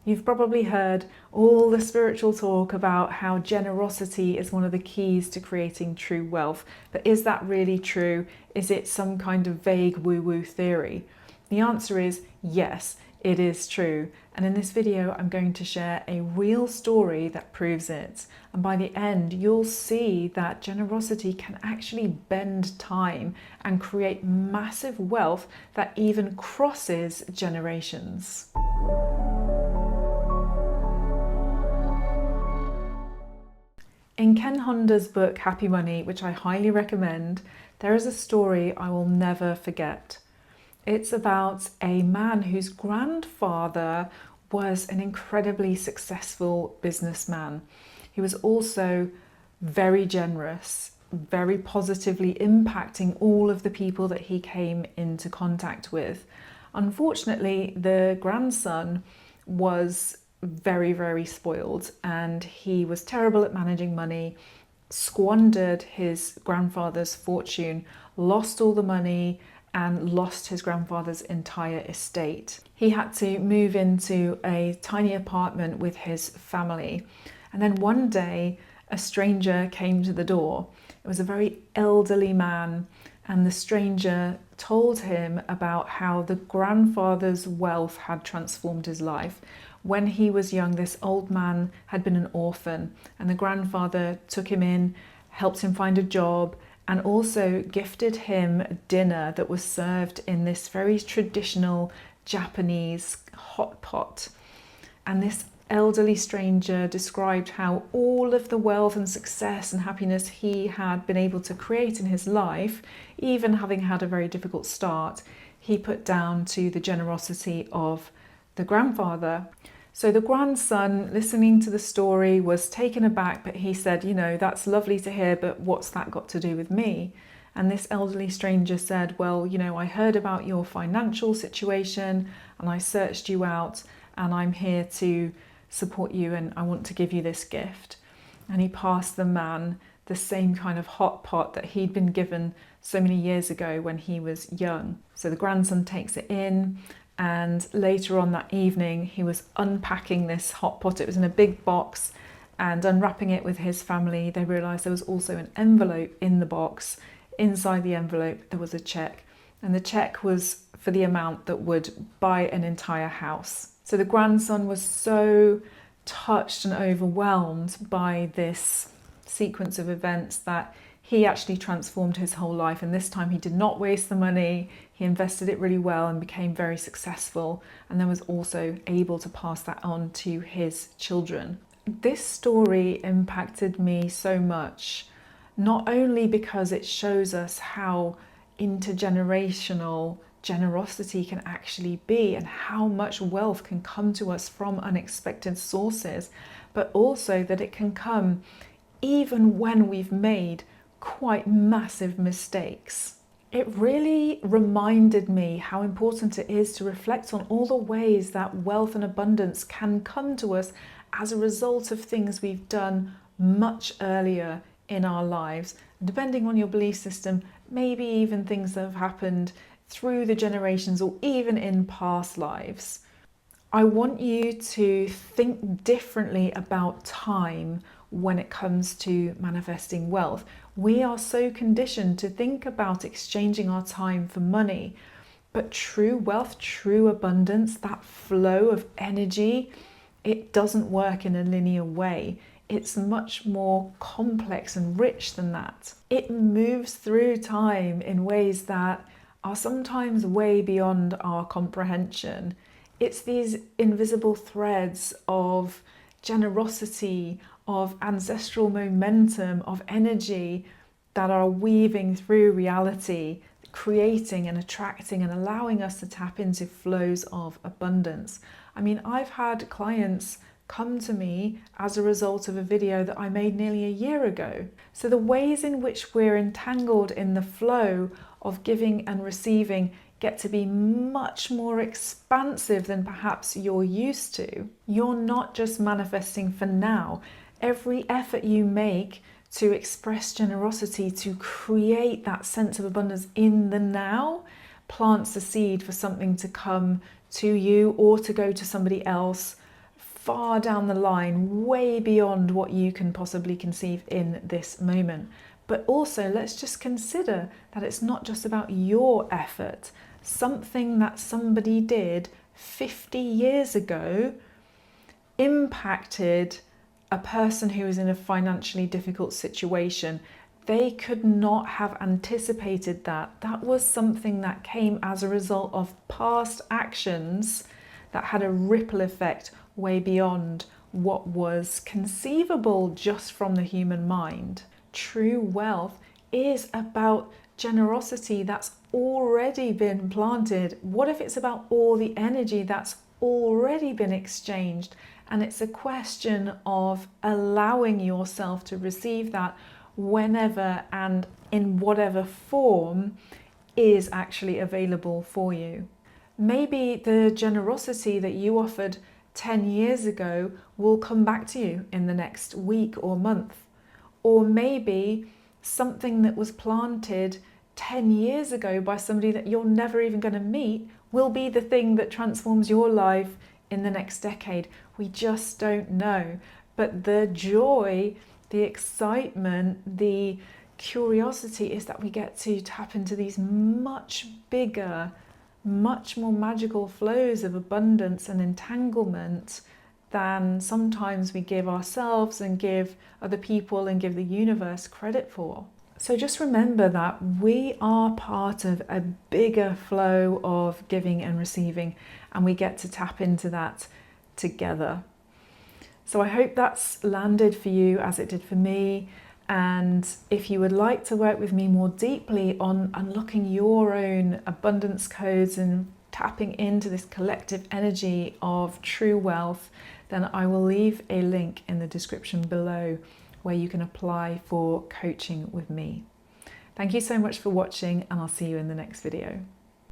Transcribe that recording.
You've probably heard all the spiritual talk about how generosity is one of the keys to creating true wealth. But is that really true? Is it some kind of vague woo-woo theory? The answer is yes, it is true. And in this video, I'm going to share a real story that proves it. And by the end, you'll see that generosity can actually bend time and create massive wealth that even crosses generations. In Ken Honda's book, Happy Money, which I highly recommend, there is a story I will never forget. It's about a man whose grandfather was an incredibly successful businessman. He was also very generous, very positively impacting all of the people that he came into contact with. Unfortunately, the grandson was very spoiled, and he was terrible at managing money, squandered his grandfather's fortune, lost all the money, and lost his grandfather's entire estate. He had to move into a tiny apartment with his family. And then one day, a stranger came to the door. It was a very elderly man, and the stranger told him about how the grandfather's wealth had transformed his life. When he was young, this old man had been an orphan, and the grandfather took him in, helped him find a job, and also gifted him dinner that was served in this very traditional Japanese hot pot. And this elderly stranger described how all of the wealth and success and happiness he had been able to create in his life, even having had a very difficult start, he put down to the generosity of the grandfather. So the grandson, listening to the story, was taken aback, but he said, you know, that's lovely to hear, but what's that got to do with me? And this elderly stranger said, well, you know, I heard about your financial situation and I searched you out, and I'm here to support you, and I want to give you this gift. And he passed the man the same kind of hot pot that he'd been given so many years ago when he was young. So the grandson takes it in, and later on that evening, he was unpacking this hot pot. It was in a big box, and unwrapping it with his family, they realised there was also an envelope in the box. Inside the envelope, there was a cheque, and the cheque was for the amount that would buy an entire house. So the grandson was so touched and overwhelmed by this sequence of events that he actually transformed his whole life, and this time he did not waste the money. He invested it really well and became very successful, and then was also able to pass that on to his children. This story impacted me so much, not only because it shows us how intergenerational generosity can actually be and how much wealth can come to us from unexpected sources, but also that it can come even when we've made quite massive mistakes. It really reminded me how important it is to reflect on all the ways that wealth and abundance can come to us as a result of things we've done much earlier in our lives. Depending on your belief system, maybe even things that have happened through the generations or even in past lives. I want you to think differently about time when it comes to manifesting wealth. We are so conditioned to think about exchanging our time for money, but true wealth, true abundance, that flow of energy, it doesn't work in a linear way. It's much more complex and rich than that. It moves through time in ways that are sometimes way beyond our comprehension. It's these invisible threads of generosity, of ancestral momentum, of energy that are weaving through reality, creating and attracting and allowing us to tap into flows of abundance. I mean, I've had clients come to me as a result of a video that I made nearly a year ago. So the ways in which we're entangled in the flow of giving and receiving get to be much more expansive than perhaps you're used to. You're not just manifesting for now. Every effort you make to express generosity, to create that sense of abundance in the now, plants the seed for something to come to you or to go to somebody else far down the line, way beyond what you can possibly conceive in this moment. But also, let's just consider that it's not just about your effort. Something that somebody did 50 years ago impacted a person who was in a financially difficult situation. They could not have anticipated that. That was something that came as a result of past actions that had a ripple effect way beyond what was conceivable just from the human mind. True wealth is about generosity that's already been planted. What if it's about all the energy that's already been exchanged? And it's a question of allowing yourself to receive that whenever and in whatever form is actually available for you. Maybe the generosity that you offered 10 years ago will come back to you in the next week or month. Or maybe something that was planted 10 years ago by somebody that you're never even going to meet will be the thing that transforms your life in the next decade. We just don't know. But the joy, the excitement, the curiosity is that we get to tap into these much bigger, much more magical flows of abundance and entanglement than sometimes we give ourselves and give other people and give the universe credit for. So just remember that we are part of a bigger flow of giving and receiving, and we get to tap into that together. So I hope that's landed for you as it did for me. And if you would like to work with me more deeply on unlocking your own abundance codes and tapping into this collective energy of true wealth, then I will leave a link in the description below where you can apply for coaching with me. Thank you so much for watching, and I'll see you in the next video.